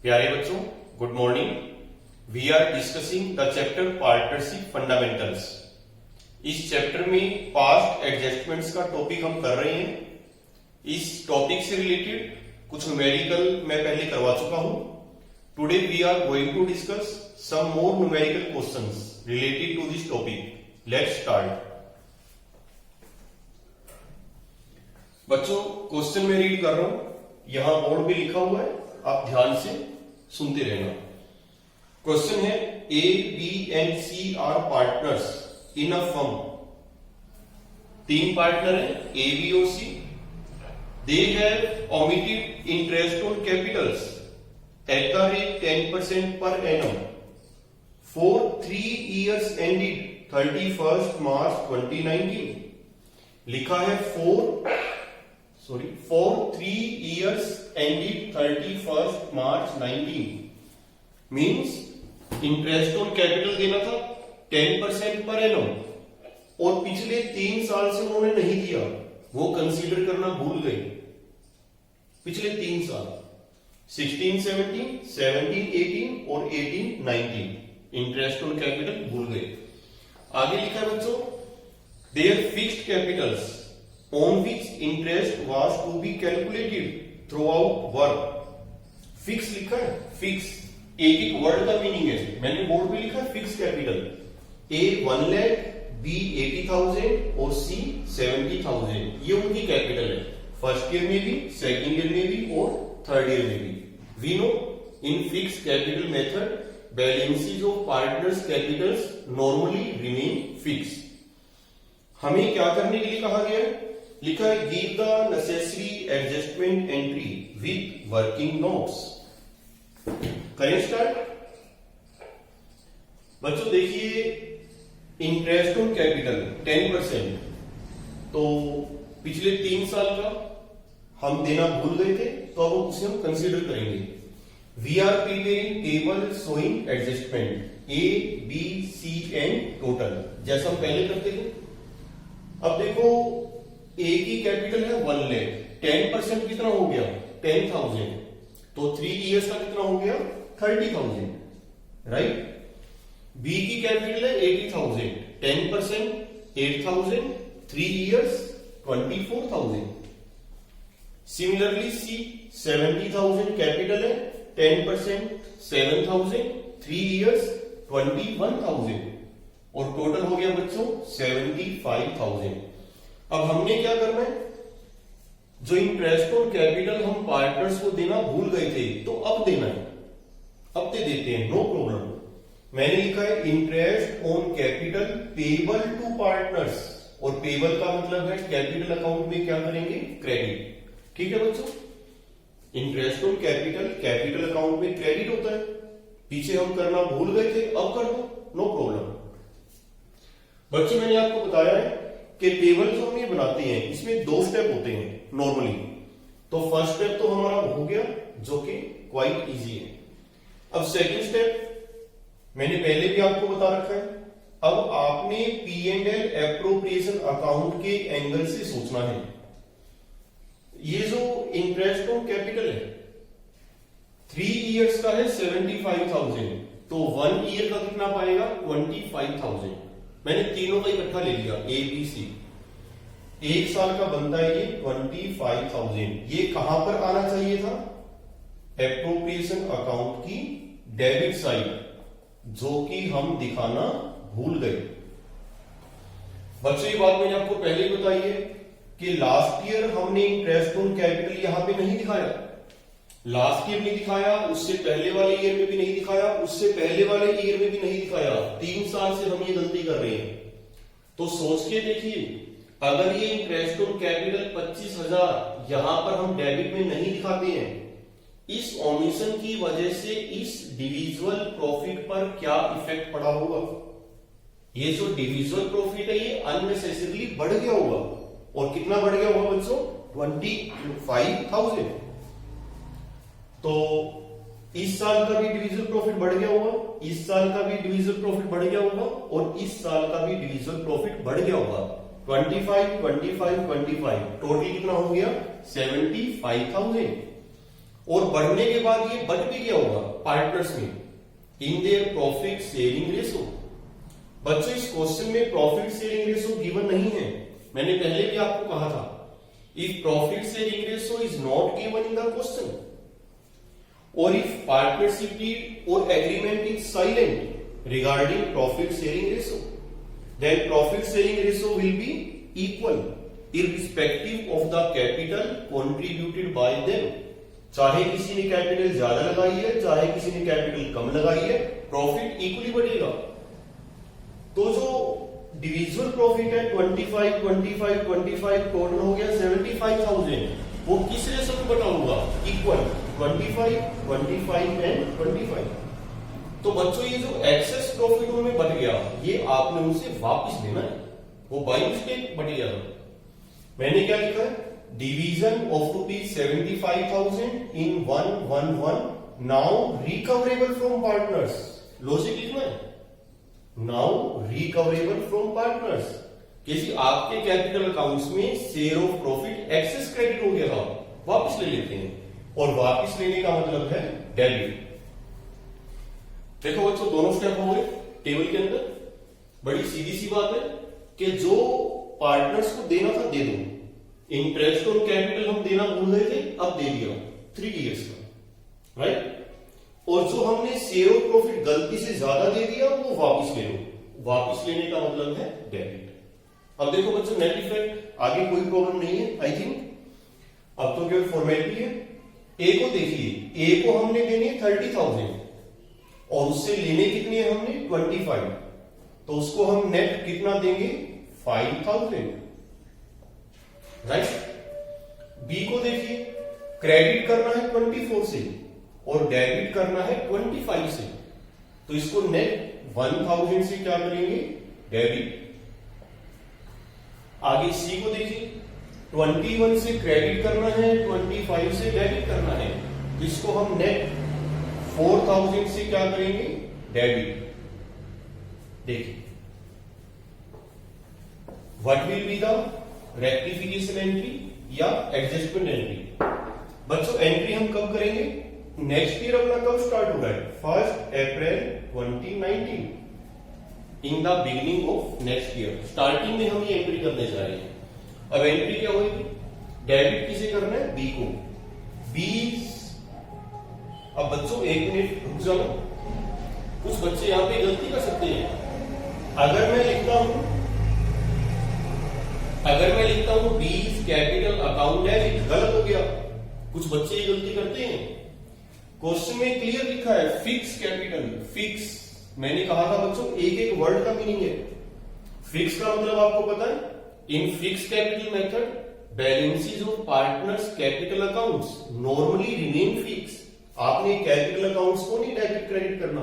प्यारे बच्चों, good morning. We are discussing the chapter partnership fundamentals. इस चैप्टर में पास्ट एडजस्टमेंट्स का टॉपिक हम कर रहे हैं। इस टॉपिक से रिलेटेड कुछ न्यूमेरिकल मैं पहले करवा चुका हूं। Today we are going to discuss some more numerical questions related to this topic. Let's start. बच्चों, क्वेश्चन में रीड कर रहा हूं, यहां बोर्ड पे लिखा हुआ है, आप ध्यान से सुनते रहना। क्वेश्चन है, A B and C are partners in a firm. तीन पार्टनर है, ए बी और C. They have omitted interest on capitals at the rate 10% per annum for 3 years ended 31st March 2019। लिखा है for 3 years ended 31st March 19 means interest on capital देना था 10% per annum और पिछले 3 साल से उन्होंने नहीं दिया, वो कंसीडर करना भूल गए। पिछले 3 साल 16-17, 17-18 और 18-19 इंटरेस्ट ऑन कैपिटल भूल गए। आगे लिखा है बच्चों, their fixed capitals on which interest was to be calculated throughout work। Fix लिखा है, फिक्स एक एक वर्ड का मीनिंग है, मैंने बोर्ड पे लिखा है फिक्स कैपिटल। ए 1 लाख, बी 80,000 और सी 70,000, ये उनकी कैपिटल है। फर्स्ट ईयर में भी, सेकेंड ईयर में भी और थर्ड ईयर में भी। We know in fix capital method balances of partners capitals normally remain fix. हमें क्या करने के लिए कहा गया है? लिखा है give the necessary adjustment entry with working notes. करें स्टार्ट। बच्चों देखिए, इंटरेस्ट ऑन कैपिटल 10%, तो पिछले 3 साल का हम देना भूल गए थे, तो अब उसे हम कंसीडर करेंगे। We are preparing table showing adjustment A B C and total, जैसा हम पहले करते थे। अब देखो, ए की कैपिटल है 1 लाख, 10% कितना हो गया? 10,000, तो 3 years का कितना हो गया? 30,000, राइट। बी की कैपिटल है 80,000, 10% 8,000, 3 years 24,000। सिमिलरली सी 70,000 कैपिटल है, 10% 7,000, 3 years 21,000 और टोटल हो गया बच्चों 75,000। अब हमने क्या करना है? जो इंटरेस्ट ऑन कैपिटल हम पार्टनर्स को देना भूल गए थे, तो अब देना है, अब दे देते हैं, नो प्रॉब्लम। मैंने लिखा है interest on capital payable to partners, और पेबल का मतलब है कैपिटल अकाउंट में क्या करेंगे? क्रेडिट। ठीक है बच्चों, interest on capital capital account में क्रेडिट होता है। पीछे हम करना भूल गए थे, अब कर दो, नो प्रॉब्लम। बच्चों मैंने आपको बताया है कि टेबल जो हम ये बनाते हैं, इसमें 2 स्टेप होते हैं नॉर्मली। तो फर्स्ट स्टेप तो हमारा हो गया, जो कि क्वाइट इजी है। अब सेकंड स्टेप मैंने पहले भी आपको बता रखा है। अब आपने P&L एप्रोप्रिएशन अकाउंट के एंगल से सोचना है। ये जो इंटरेस्ट ऑन कैपिटल है 3 years का है 75,000, तो 1 year का कितना पाएगा? 25,000। मैंने तीनों का इकट्ठा ले लिया, ए बी सी। 1 साल का बनता है ये 25,000। ये कहां पर आना चाहिए था? एप्रोप्रिएशन अकाउंट की डेबिट साइड, जो कि हम दिखाना भूल गए। बच्चों ये बात मैंने आपको पहले ही बताई है कि लास्ट ईयर हमने इंटरेस्ट ऑन कैपिटल यहां पे नहीं दिखाया। लास्ट ईयर में दिखाया, उससे पहले वाले ईयर में भी नहीं दिखाया, उससे पहले वाले ईयर में भी नहीं दिखाया। 3 साल से हम ये गलती कर रहे हैं। तो सोच के देखिए, अगर ये इंटरेस्ट ऑन कैपिटल 25,000 यहां पर हम डेबिट में नहीं दिखाते हैं, इस ओमिशन की वजह से इस डिविजुअल प्रॉफिट पर क्या इफेक्ट पड़ा होगा? ये जो डिविजुअल प्रॉफिट है ये अननेसेसरीली बढ़ गया होगा। और कितना बढ़ गया होगा बच्चों? 25,000। तो इस साल का भी डिविजिबल प्रॉफिट बढ़ गया होगा, इस साल का भी डिविजिबल प्रॉफिट बढ़ गया होगा, और इस साल का भी डिविजिबल प्रॉफिट बढ़ गया होगा। 25, 25, 25, टोटल कितना हो गया? 75,000। और बढ़ने के बाद ये बट भी क्या होगा पार्टनर्स में in their profit sharing ratio. बच्चों इस क्वेश्चन में प्रॉफिट शेयरिंग रेशो गिवन नहीं है, मैंने पहले भी आपको कहा था if profit sharing ratio is not given in the question और इफ पार्टनरशिप डीड और agreement is silent regarding profit sharing ratio then profit sharing ratio will be equal irrespective of the capital contributed by them। चाहे किसी ने capital ज्यादा लगाई है चाहे किसी ने कैपिटल कम लगाई है, प्रॉफिट इक्वली बढ़ेगा। तो जो डिविजुअल प्रॉफिट है 25, 25, 25 टोटल हो गया 75,000, वो किस रेशो में बटा होगा इक्वल 25, 25 एंड 25। तो बच्चों ये जो एक्सेस प्रॉफिट उनमें बट गया ये आपने उनसे वापस लेना है, वो बाई मिस्टेक बट गया। मैंने क्या लिखा है division of ₹75,000 in 111 now recoverable from partners. Logic लिखना है नाउ रिकवरेबल फ्रॉम पार्टनर्स। किसी आपके कैपिटल अकाउंट्स में share of profit excess credit हो गया था, वापस ले लेते हैं, और वापस लेने का मतलब है डेबिट। देखो बच्चों दोनों स्टेप हो गए टेबल के अंदर। बड़ी सीधी सी बात है कि जो पार्टनर्स को देना था दे दो, इंटरेस्ट और कैपिटल हम देना भूल गए थे अब दे दिया 3 इयर्स का, राइट। और जो हमने शेयर ऑफ प्रॉफिट गलती से ज्यादा दे दिया वो वापस ले लो, वापस लेने का मतलब है डेबिट। अब देखो बच्चों नेट इफेक्ट आगे कोई प्रॉब्लम नहीं है आई थिंक, अब तो केवल फॉर्मेलिटी है। ए को देखिए, ए को हमने देनी है 30,000 और उससे लेने कितने हैं हमने 25, तो उसको हम नेट कितना देंगे 5,000, राइट। बी को देखिए क्रेडिट करना है 24 से और डेबिट करना है 25 से, तो इसको नेट 1,000 से क्या करेंगे डेबिट। आगे सी को देखिए 21 से क्रेडिट करना है 25 से डेबिट करना है, तो इसको हम नेट 4,000 से क्या करेंगे डेबिट। देखिए what will be the rectification entry या एडजस्टमेंट एंट्री। बच्चों एंट्री हम कब करेंगे, नेक्स्ट ईयर अपना कब स्टार्ट हो रहा है 1 अप्रैल 2019, in the beginning of next year, starting में हम ये एंट्री करने जा रहे हैं। अब एंट्री क्या होगी, डेबिट किसे करना है बी को, 20। अब बच्चों एक मिनट रुक जाओ, कुछ बच्चे यहां पे गलती कर सकते हैं। अगर मैं लिखता हूं 20 कैपिटल अकाउंट डेबिट, गलत हो गया। कुछ बच्चे ये गलती करते हैं, क्वेश्चन में क्लियर लिखा है फिक्स कैपिटल, फिक्स। मैंने कहा था बच्चों एक एक वर्ड का मीनिंग है। फिक्स का मतलब आपको पता है, इन fix capital method balances of partners capital accounts normally remain fix. आपने कैपिटल अकाउंट्स को नहीं डेबिट क्रेडिट करना,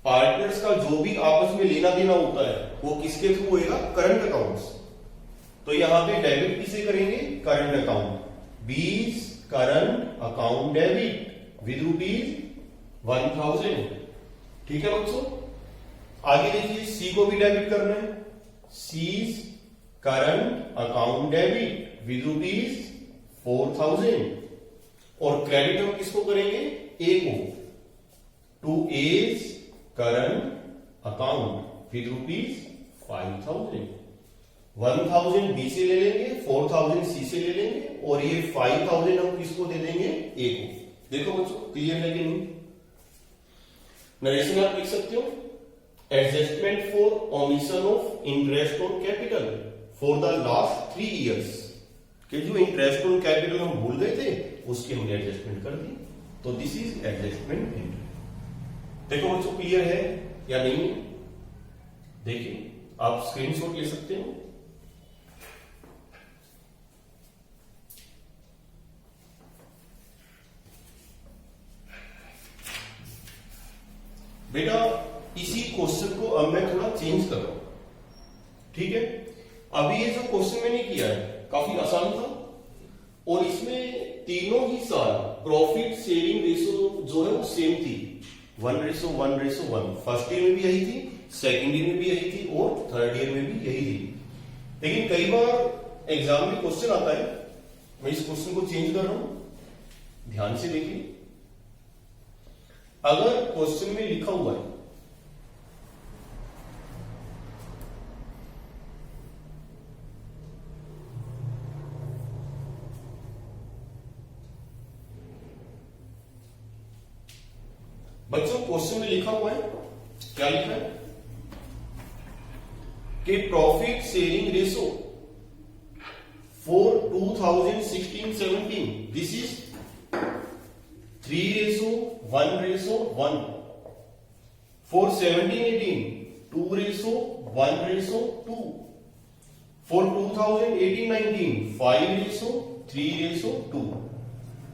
पार्टनर्स का जो भी आपस में लेना देना होता है वो किसके थ्रू होएगा करंट अकाउंट्स। तो यहां पे डेबिट किसे करेंगे current account, 20 current account debit with ₹1,000। ठीक है बच्चों, आगे देखिए सी को भी डेबिट करना है, C's current account debit with ₹4,000। और क्रेडिट हम किसको करेंगे ए को, to A's current account with ₹5,000। 1,000 B से ले लेंगे, 4,000 सी से ले लेंगे और ये 5,000 हम किसको दे देंगे ए को। देखो बच्चों क्लियर है कि नहीं। नरेशन आप लिख सकते हो, adjustment for omission of interest on capital for the last 3 years, कि जो इंटरेस्ट ऑन कैपिटल हम भूल गए थे उसकी हमने एडजस्टमेंट कर दी, तो दिस इज एडजस्टमेंट एंट्री। देखो बच्चों क्लियर है या नहीं। देखिए आप स्क्रीनशॉट ले सकते हो। बेटा इसी क्वेश्चन को अब मैं थोड़ा चेंज कर रहा हूं, ठीक है। अभी ये जो क्वेश्चन मैंने किया है काफी आसान था और इसमें तीनों ही साल प्रॉफिट शेयरिंग रेशो जो है वो सेम थी, 1:1:1। फर्स्ट ईयर में भी यही थी, सेकेंड ईयर में भी यही थी और थर्ड ईयर में भी यही थी। लेकिन कई बार एग्जाम में क्वेश्चन आता है, मैं इस क्वेश्चन को चेंज कर रहा हूं, ध्यान से देखिए, अगर क्वेश्चन में लिखा हुआ है बच्चों, क्वेश्चन में लिखा हुआ है, क्या लिखा है कि profit sharing ratio for 2016-17 this is 3:1:1 for 17-18 2:1:2 for 2018-19 5:3:2।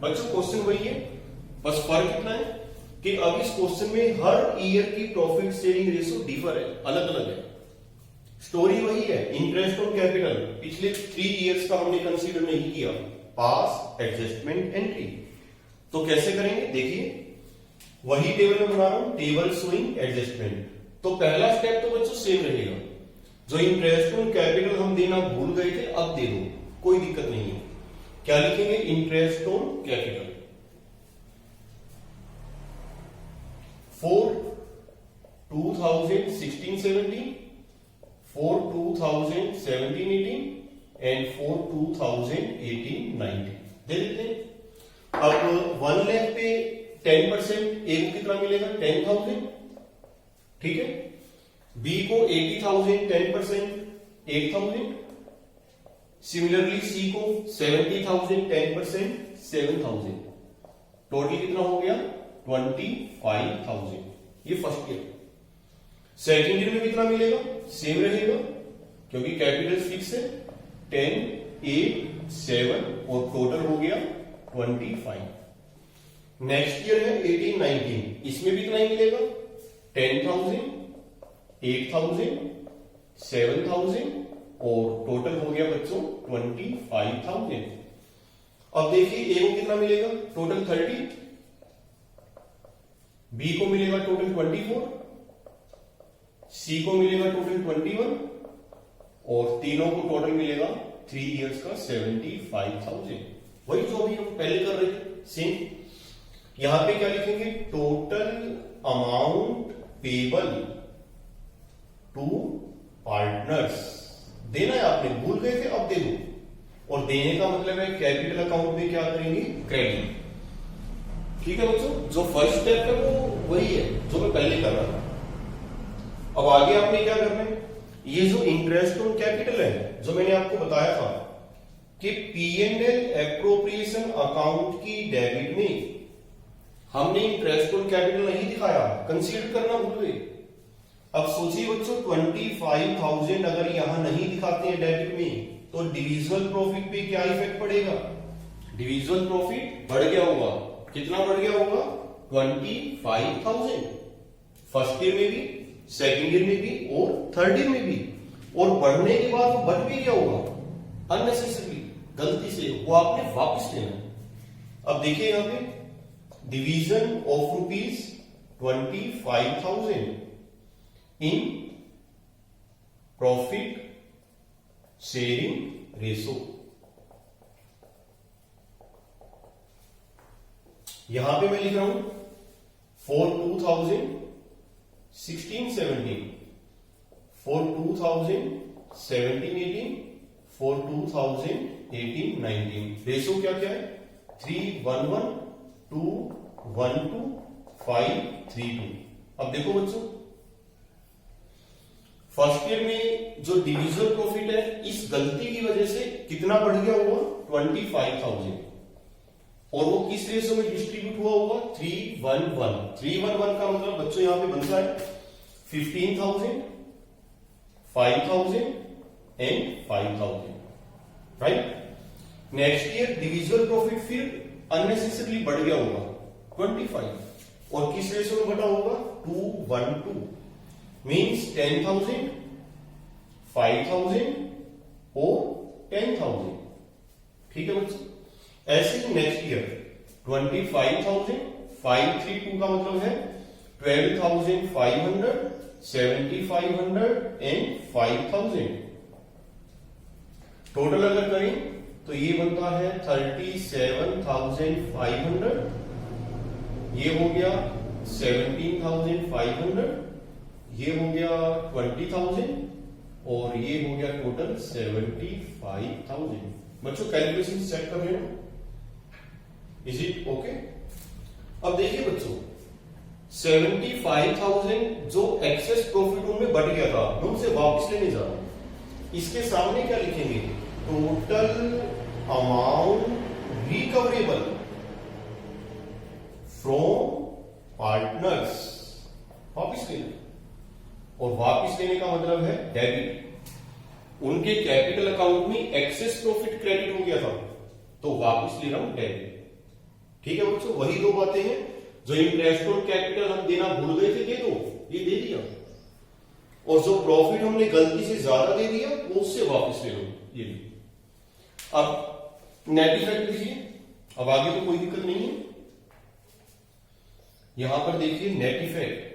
बच्चों क्वेश्चन वही है, बस फर्क इतना है कि अब इस क्वेश्चन में हर ईयर की प्रॉफिट शेयरिंग रेशो डिफर है, अलग अलग है। स्टोरी वही है, इंटरेस्ट ऑन कैपिटल पिछले 3 इयर्स का हमने कंसीडर नहीं किया, पास एडजस्टमेंट एंट्री। तो कैसे करेंगे देखिए, वही टेबल में बना रहा हूं, टेबल शोइंग एडजस्टमेंट। तो पहला स्टेप तो बच्चों सेम रहेगा, जो इंटरेस्ट ऑन कैपिटल हम देना भूल गए थे अब दे दो, कोई दिक्कत नहीं है। क्या लिखेंगे, interest on capital for 2016-17 for 2017-18 and for 2018-19 दे देते हैं। अब 1 लाख पे 10% ए को कितना मिलेगा, 10,000, ठीक है। बी को 80,000 10% 8,000, सिमिलरली सी को 70,000 10% 7,000, टोटल कितना हो गया 25,000। ये फर्स्ट ईयर। सेकेंड ईयर में कितना मिलेगा, सेम रहेगा क्योंकि कैपिटल फिक्स है, 10, 8, 7 और टोटल हो गया 25। नेक्स्ट ईयर है 18-19, इसमें भी कितना ही मिलेगा, 10,000, 8,000, 7,000 और टोटल हो गया बच्चों 25,000। अब देखिए ए को कितना मिलेगा, टोटल 30, बी को मिलेगा टोटल 24, सी को मिलेगा टोटल 21 और तीनों को टोटल मिलेगा 3 इयर्स का 75,000। वही जो अभी हम पहले कर रहे थे सेम। यहां पे क्या लिखेंगे, total amount payable to partners. देना है आपने, भूल गए थे अब दे दो। और देने का मतलब है कैपिटल अकाउंट में क्या करेंगे, क्रेडिट। ठीक है बच्चों, जो फर्स्ट स्टेप है वो वही है जो मैं पहले कर रहा था। अब आगे आपने क्या करना है, ये जो इंटरेस्ट ऑन कैपिटल है जो मैंने आपको बताया था कि P&L एप्रोप्रिएशन अकाउंट की डेबिट में हमने इंटरेस्ट ऑन कैपिटल नहीं दिखाया, कंसीडर करना भूल गए। अब सोचिए बच्चों 25,000 अगर यहां नहीं दिखाते हैं डेबिट में तो डिविजिबल प्रॉफिट पे क्या इफेक्ट पड़ेगा, डिविजिबल प्रॉफिट बढ़ गया होगा। कितना बढ़ गया होगा, 25,000 फर्स्ट ईयर में भी, सेकेंड ईयर में भी और थर्ड ईयर में भी। और बढ़ने के बाद वो बढ़ भी गया होगा अननेसेसरी, गलती से, वो आपने वापस लेना है। अब देखिए यहां पे division of ₹25,000 in profit sharing ratio. यहां पे मैं लिख रहा हूं फॉर 2016-17, फॉर 2017-18, फॉर 2018-19। रेशो क्या क्या है, 3:1:1, 2:1:2, 5:3:2। अब देखो बच्चों, फर्स्ट ईयर में जो डिविजिबल प्रॉफिट है इस गलती की वजह से कितना बढ़ गया होगा, 25,000। और वो किस रेशो में डिस्ट्रीब्यूट हुआ होगा, 3:1:1। 3:1:1 का मतलब बच्चों यहां पे बनता है 15,000, 5,000 and 5,000, right. Next year divisible profit फिर अननेसेसरली बढ़ गया होगा 25, और किस रेशो में बढ़ा होगा, 2:1:2, मीन्स 10,000, 5,000 और 10,000। ठीक है बच्चों, ऐसे ही नेक्स्ट ईयर 25,000, 5:3:2 का मतलब है 12,500, 7,500 एंड 5,000। टोटल अगर करें तो ये बनता है 37,500, ये हो गया 17,500, ये हो गया 20,000 और ये हो गया टोटल 75,000। बच्चों कैलकुलेशन चेक कर रहे हो, इज इट ओके? अब देखिए बच्चों 75,000 जो एक्सेस प्रॉफिट उनमें बढ़ गया था, मैं उनसे वापस लेने जा रहा हूं। इसके सामने क्या लिखेंगे? Total amount recoverable from partners, वापिस लेना। और वापिस लेने का मतलब है डेबिट। उनके कैपिटल अकाउंट में एक्सेस प्रॉफिट क्रेडिट हो गया था, तो वापिस ले रहा हूं डेबिट। ठीक है बच्चों, वही दो बातें हैं। जो इंटरेस्ट ऑन कैपिटल हम देना भूल गए थे, दे दो, ये दे दिया। और जो प्रॉफिट हमने गलती से ज्यादा दे दिया, वो उससे वापस ले लो, ये भी। अब नेट इफेक्ट लीजिए, अब आगे तो कोई दिक्कत नहीं है। यहां पर देखिए नेट इफेक्ट,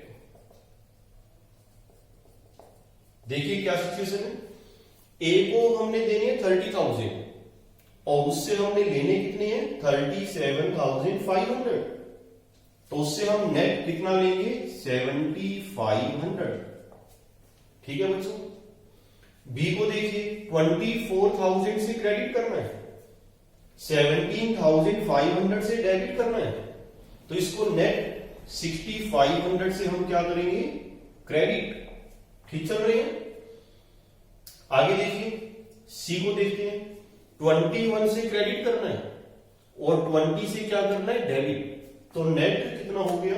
देखिए क्या सिचुएशन है। ए को हमने देने हैं 30,000 और उससे हमने लेने कितने हैं? 37,500। तो उससे हम नेट कितना लेंगे? 7,500। ठीक है बच्चों। बी को देखिए 24,000 से क्रेडिट करना है, 17,500 से डेबिट करना है, तो इसको नेट 6,500 से हम क्या करेंगे? क्रेडिट। ठीक चल रहे हैं? आगे देखिए सी को देखते हैं, 21 से क्रेडिट करना है और 20 से क्या करना है? डेबिट। तो नेट कितना हो गया?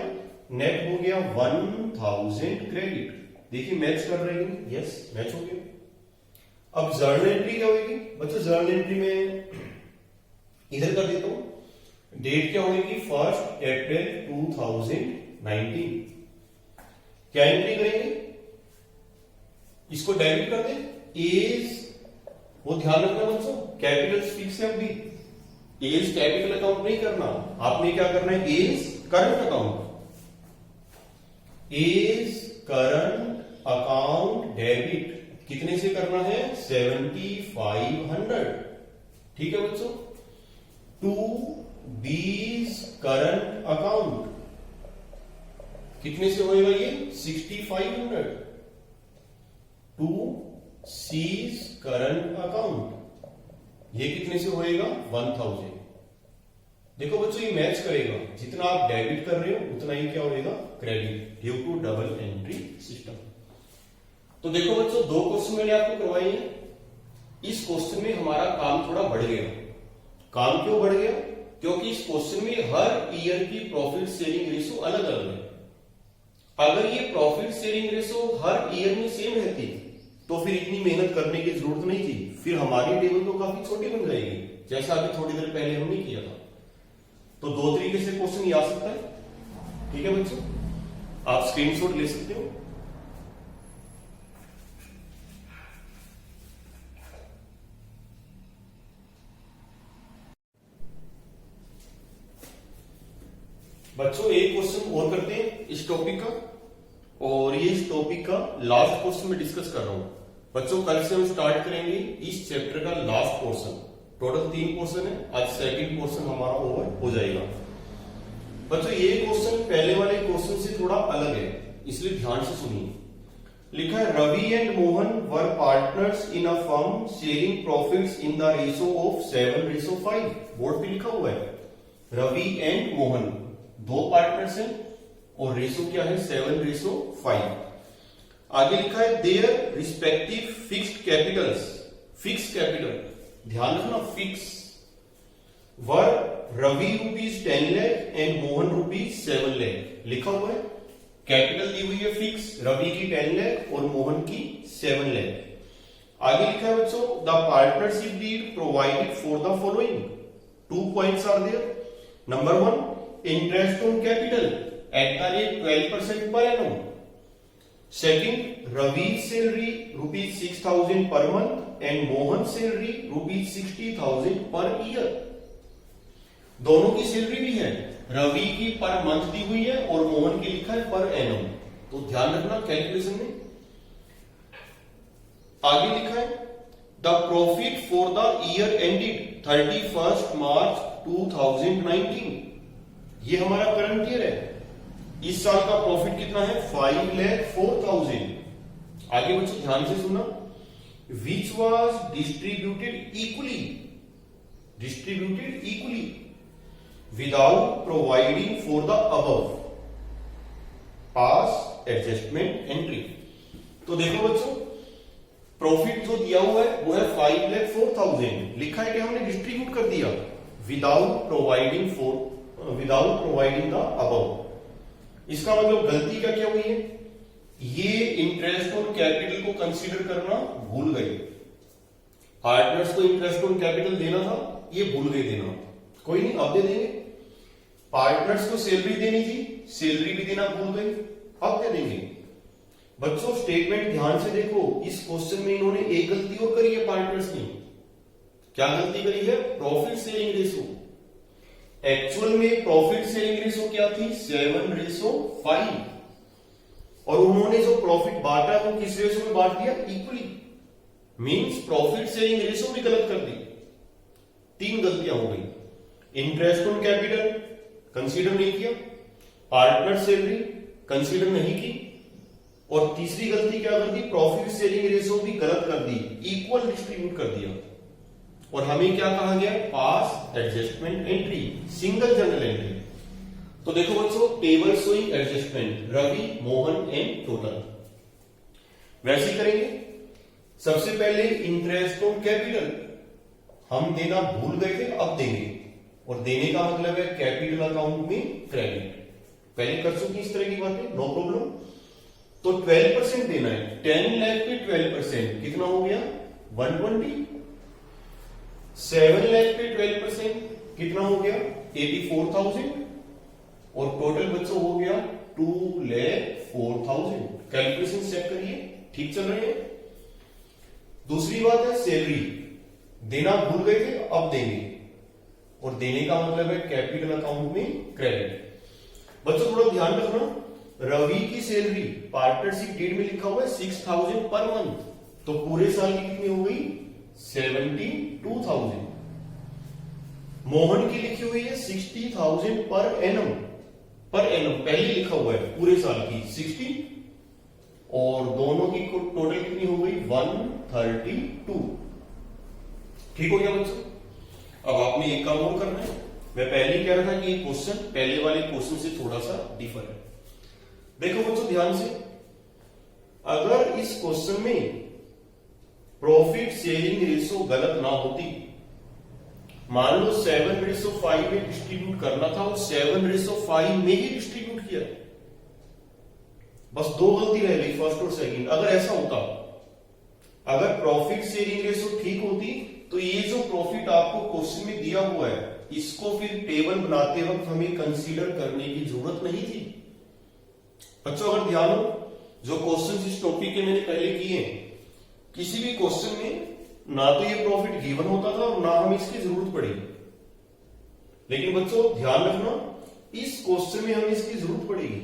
नेट हो गया 1,000 क्रेडिट। देखिए मैच कर रहे हैं, यस मैच हो गया। अब जर्नल एंट्री क्या होगी बच्चों? जर्नल एंट्री में इधर कर देता हूं, डेट क्या होगी? 1 अप्रैल 2019। क्या एंट्री करेंगे? इसको डेबिट कर दें। एज, वो ध्यान रखना बच्चों, कैपिटल फिक्स है। अभी एज कैपिटल अकाउंट नहीं करना, आपने क्या करना है? A's current account, A's current account debit कितने से करना है? 7,500। ठीक है बच्चों। टू बीज करंट अकाउंट कितने से होएगा? ये 6,500। टू सीज करंट अकाउंट ये कितने से होएगा? 1,000। देखो बच्चों ये मैच करेगा, जितना आप डेबिट कर रहे हो उतना ही क्या होएगा? Credit, due to double entry system. तो देखो बच्चों दो क्वेश्चन मैंने आपको करवाए हैं। इस क्वेश्चन में हमारा काम थोड़ा बढ़ गया। काम क्यों बढ़ गया? क्योंकि इस क्वेश्चन में हर ईयर की प्रॉफिट शेयरिंग रेशो अलग अलग है। अगर ये प्रॉफिट शेयरिंग रेशो हर ईयर में सेम रहती तो फिर इतनी मेहनत करने की जरूरत नहीं थी, फिर हमारी टेबल तो काफी छोटी बन जाएगी, जैसा अभी थोड़ी देर पहले हमने किया था। तो दो तरीके से क्वेश्चन ये आ सकता है। ठीक है बच्चों, आप स्क्रीनशॉट ले सकते हो। बच्चों एक क्वेश्चन और करते हैं इस टॉपिक का, और ये इस टॉपिक का लास्ट क्वेश्चन में डिस्कस कर रहा हूं। बच्चों कल से हम स्टार्ट करेंगे इस चैप्टर का लास्ट पोर्शन। टोटल 3 पोर्शन है, आज सेकंड पोर्शन हमारा ओवर हो जाएगा। बच्चों ये क्वेश्चन पहले वाले क्वेश्चन से थोड़ा अलग है, इसलिए ध्यान से सुनिए। लिखा है Ravi and Mohan were partners in a firm sharing profits in the ratio of 7:5। Board पे लिखा हुआ है रवि एंड मोहन, दो पार्टनर्स हैं और रेशो क्या है? 7:5। आगे लिखा है their respective fixed capitals, fixed capital ध्यान रखना fix, were Ravi ₹10 lakh and Mohan ₹7 lakh. लिखा हुआ है कैपिटल दी हुई है फिक्स, रवि की 10 लाख और मोहन की 7 लाख। आगे लिखा है बच्चों the partnership deed provided for the following. 2 points are there. Number 1 interest on capital at the rate 12% per annum. Second, Ravi's salary ₹6,000 per month and Mohan's salary ₹60,000 per year. दोनों की सैलरी भी है, रवि की पर मंथ दी हुई है और मोहन की लिखा है पर एनम। तो ध्यान रखना कैलकुलेशन में। आगे लिखा है the profit for the year ended 31 मार्च 2019, ये हमारा करंट ईयर है। इस साल का प्रॉफिट कितना है? 5,04,000। आगे बच्चों ध्यान से सुनना, which was distributed equally without providing for the above pass adjustment entry. तो देखो बच्चों, प्रॉफिट जो दिया हुआ है वो है 5,04,000, लिखा है कि हमने डिस्ट्रीब्यूट कर दिया विदाउट प्रोवाइडिंग द अबव। इसका मतलब गलती क्या हुई है? ये इंटरेस्ट ऑन कैपिटल को कंसीडर करना भूल गए। पार्टनर्स को इंटरेस्ट ऑन कैपिटल देना था, ये भूल गए देना। कोई नहीं, अब दे देंगे। पार्टनर्स को सैलरी देनी थी, सैलरी भी देना भूल गए, अब दे देंगे। बच्चों स्टेटमेंट ध्यान से देखो, इस क्वेश्चन में इन्होंने एक गलती और करी है पार्टनर्स ने। क्या गलती करी है? Profit sharing ratio. एक्चुअल में प्रॉफिट शेयरिंग रेशो क्या थी? 7:5, और उन्होंने जो प्रॉफिट बांटा वो किस रेशो में बांट दिया? Equally. Means profit sharing ratio भी गलत कर दी। 3 गलतियां हो गई। इंटरेस्ट ऑन कैपिटल कंसीडर नहीं किया, पार्टनर सैलरी कंसीडर नहीं की, और तीसरी गलती क्या कर दी? प्रॉफिट शेयरिंग रेशो भी गलत कर दी, इक्वल डिस्ट्रीब्यूट कर दिया। और हमें क्या कहा गया? Pass adjustment entry, single journal entry. तो देखो बच्चों, table showing adjustment Ravi, Mohan and total. वैसे ही करेंगे। सबसे पहले इंटरेस्ट ऑन कैपिटल हम देना भूल गए थे, अब देंगे, और देने का मतलब है कैपिटल अकाउंट में क्रेडिट। पहले कर चुकी इस तरह की बातें, नो प्रॉब्लम। तो 12% देना है। 10 लाख पे 12% कितना हो गया? 120। 7 लाख पे 12% कितना हो गया? 84,000, और टोटल बच्चों हो गया 2,04,000। कैलकुलेशन चेक करिए, ठीक चल रहे हैं। दूसरी बात है सैलरी देना भूल गए थे, अब देंगे, और देने का मतलब है कैपिटल अकाउंट में क्रेडिट। बच्चों थोड़ा ध्यान रखना, रवि की सैलरी पार्टनरशिप डीड में लिखा हुआ है 6,000 पर मंथ, तो पूरे साल की कितनी हो गई? 72,000। मोहन की लिखी हुई है 60,000 पर एनम पहले लिखा हुआ है पूरे साल की 60, और दोनों की टोटल कितनी हो गई? 132। ठीक हो गया बच्चों? अब आपने एक काम और करना है। मैं पहले ही कह रहा था कि ये क्वेश्चन पहले वाले क्वेश्चन से थोड़ा सा डिफर है। देखो बच्चों ध्यान से, अगर इस क्वेश्चन में प्रॉफिट शेयरिंग रेशो गलत ना होती, मान लो 7:5 में डिस्ट्रीब्यूट करना था और 7:5 में ही डिस्ट्रीब्यूट किया, बस 2 गलती रह गई, फर्स्ट और सेकंड। अगर ऐसा होता, अगर प्रॉफिट शेयरिंग रेशो ठीक होती, तो ये जो प्रॉफिट आपको क्वेश्चन में दिया हुआ है, इसको फिर टेबल बनाते वक्त हमें कंसीडर करने की जरूरत नहीं थी। बच्चों अगर ध्यान हो, जो क्वेश्चन इस टॉपिक के मैंने पहले किए, किसी भी क्वेश्चन में ना तो ये प्रॉफिट गिवन होता था और ना हमें इसकी जरूरत पड़ी। लेकिन बच्चों ध्यान रखना, इस क्वेश्चन में हमें इसकी जरूरत पड़ेगी।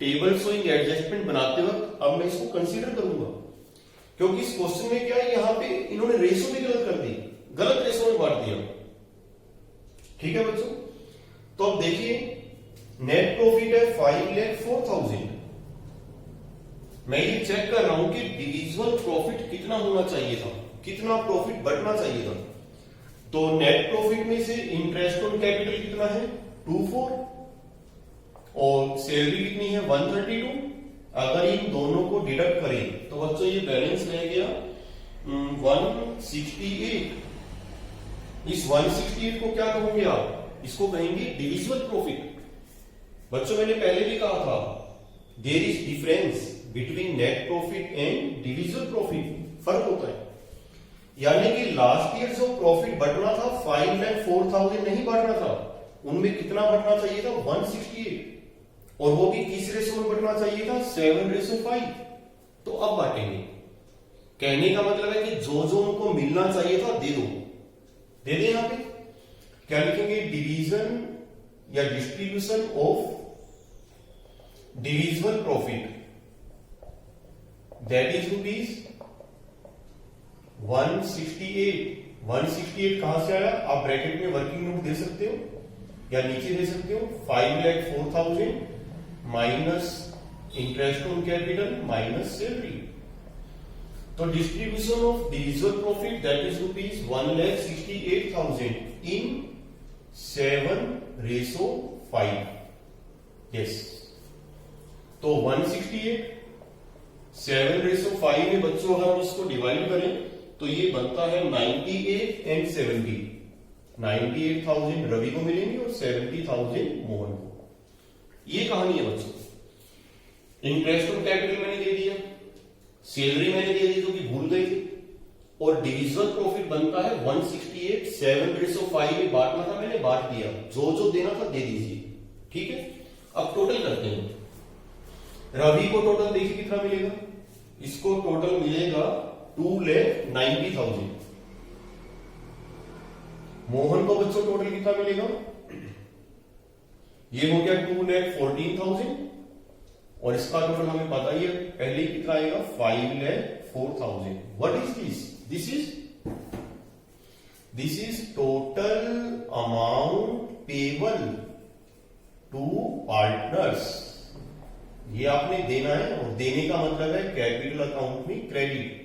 टेबल शोइंग एडजस्टमेंट बनाते वक्त अब मैं इसको कंसीडर करूंगा, क्योंकि इस क्वेश्चन में क्या है, यहां पे इन्होंने रेशो भी गलत कर दी, गलत रेशो में बांट दिया। ठीक है बच्चों, तो अब देखिए नेट प्रॉफिट है 5,04,000। मैं ये चेक कर रहा हूं कि डिविजिबल प्रॉफिट कितना होना चाहिए था, कितना प्रॉफिट बढ़ना चाहिए था। तो नेट प्रॉफिट में से इंटरेस्ट ऑन कैपिटल कितना है? 24, और सैलरी कितनी है? 132। अगर इन दोनों को डिडक्ट करें तो बच्चों ये बैलेंस रह गया 168। इस 168 को क्या कहोगे आप? इसको कहेंगे डिविजिबल प्रॉफिट। बच्चों मैंने पहले भी कहा था, there is difference between net profit and divisible profit, फर्क होता है। यानी कि लास्ट ईयर जो प्रॉफिट बढ़ना था 5,04,000 नहीं बढ़ना था, उनमें कितना बढ़ना चाहिए था? 168, और वो भी किस रेशो में बढ़ना चाहिए था? 7:5। तो अब बांटेंगे। कहने का मतलब है कि जो जो उनको मिलना चाहिए था दे दो, दे दे। यहां पे क्या लिखेंगे? डिवीजन या distribution of divisible profit, that is rupees 168 168 कहां से आया? आप ब्रैकेट में वर्किंग नोट दे सकते हो या नीचे दे सकते हो। 5,04,000 minus interest on capital minus salary. तो distribution of divisible profit that is rupees 1,68,000 in 7:5। Yes, तो 168 7:5 में बच्चों अगर हम इसको डिवाइड करें तो ये बनता है 98 एंड 70। 98,000 रवि को मिलेंगे और 70,000 मोहन को। ये कहानी है बच्चों। इंटरेस्ट ऑन कैपिटल मैंने दे दिया, सैलरी मैंने दे दी जो कि भूल गई थी, और डिविजिबल प्रॉफिट बनता है 168 7:5 में बांटना था, मैंने बांट दिया, जो जो देना था दे दीजिए। ठीक है, अब टोटल करते हैं। रवि को टोटल देखिए कितना मिलेगा, इसको टोटल मिलेगा 2,90,000। मोहन को बच्चों टोटल कितना मिलेगा, ये हो गया 2,14,000, और इसका टोटल हमें पता ही है पहले कितना आएगा 5,04,000। What is this? This is total amount payable to partners. ये आपने देना है, और देने का मतलब है कैपिटल अकाउंट में क्रेडिट।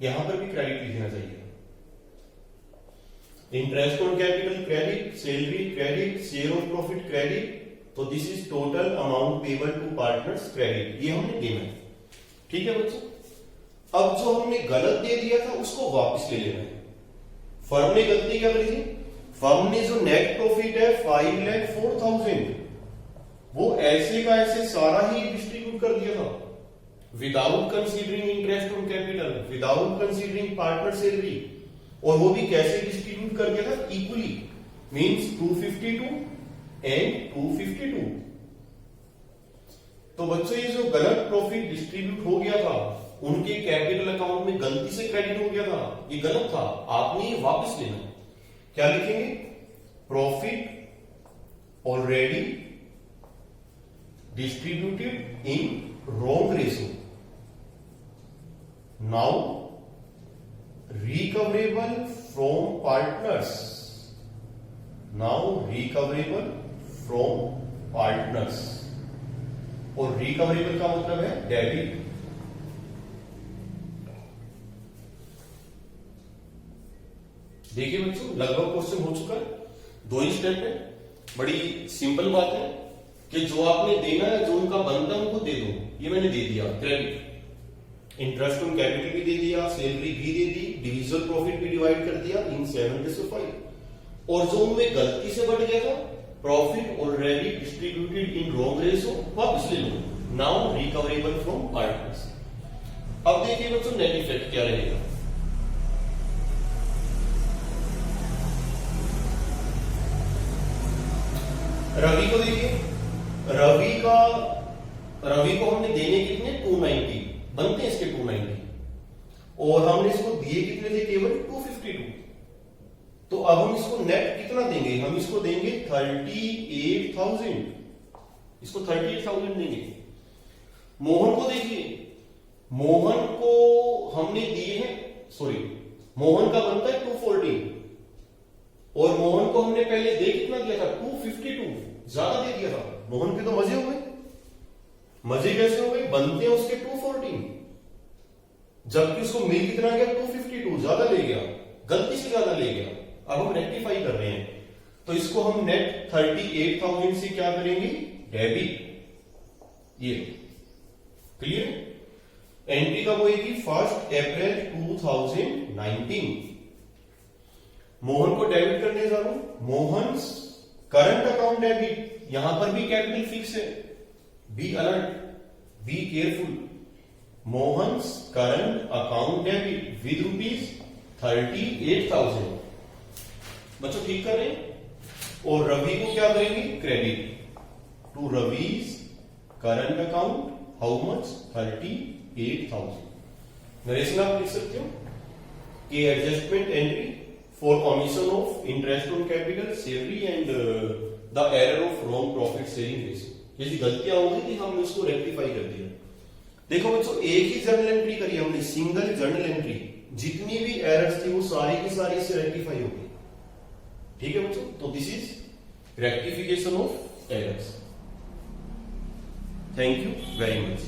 यहां पर भी क्रेडिट लिखना चाहिए। Interest on capital credit, salary credit, share of profit credit. तो this is total amount payable to partners credit, ये हमने देना है। ठीक है बच्चों, अब जो हमने गलत दे दिया था उसको वापस ले लेना है। फर्म ने गलती क्या करी थी, फर्म ने जो नेट प्रॉफिट है 5,04,000 वो ऐसे का ऐसे सारा ही डिस्ट्रीब्यूट कर दिया था, without considering interest on capital, without considering partner salary. और वो भी कैसे डिस्ट्रीब्यूट कर दिया था, इक्वली, मींस 252 एंड 252। तो बच्चों ये जो गलत प्रॉफिट डिस्ट्रीब्यूट हो गया था उनके कैपिटल अकाउंट में गलती से क्रेडिट हो गया था, ये गलत था, आपने ये वापस लेना। क्या लिखेंगे, profit already distributed in wrong ratio, now recoverable from partners, now recoverable from partners. और रिकवरेबल का मतलब है डेबिट। देखिए बच्चों, लगभग क्वेश्चन हो चुका है, 2 ही स्टेप है। बड़ी सिंपल बात है कि जो आपने देना है, जो उनका बनता है उनको दे दो। ये मैंने दे दिया क्रेडिट, इंटरेस्ट ऑन कैपिटल भी दे दिया, सैलरी भी दे दी, डिविजिबल प्रॉफिट भी डिवाइड कर दिया इन 7/5। और जो उनमें गलती से बढ़ गया था, profit already distributed in wrong ratio, वापस ले लो, नाउ रिकवरेबल फ्रॉम पार्टनर्स। अब देखिए बच्चों नेट इफेक्ट क्या रहेगा। रवि को देखिए, रवि को हमने देने कितने 290 बनते हैं इसके 290, और हमने इसको दिए कितने थे, केवल 252। तो अब हम इसको नेट कितना देंगे, हम इसको देंगे 38,000, इसको 38,000 देंगे। मोहन को देखिए, मोहन को हमने दिए हैं, सॉरी, मोहन का बनता है 240, और मोहन को हमने पहले दे कितना दिया था 252, ज्यादा दे दिया था। मोहन के तो मजे हो गए, मजे कैसे हो गए, बनते हैं उसके 214, जबकि उसको मिल कितना गया 252, ज्यादा ले गया, गलती से ज्यादा ले गया। अब हम रेक्टिफाई कर रहे हैं, तो इसको हम नेट 38,000 से क्या करेंगे, डेबिट। ये क्लियर। एंट्री कब होगी, 1 अप्रैल 2019। मोहन को डेबिट करने जा रहा हूं, मोहन करंट अकाउंट डेबिट, यहां पर भी कैपिटल फिक्स है, be alert, be careful. Mohan's current account debit with ₹38,000। बच्चों ठीक कर रहे हैं। और रवि को क्या करेंगे, credit to Ravi's current account, how much 38,000। Narration आप लिख सकते हो कि adjustment entry for commission of interest on capital, salary and the error of wrong profit sharing ratio. जैसी गलतियां होगी थी हमने उसको रेक्टिफाई कर दिया। देखो बच्चों, एक ही जर्नल एंट्री करी हमने, सिंगल जर्नल एंट्री, जितनी भी एरर्स थी वो सारी की सारी इससे रेक्टिफाई हो गई। ठीक है बच्चों, तो this is rectification of errors. Thank you very much.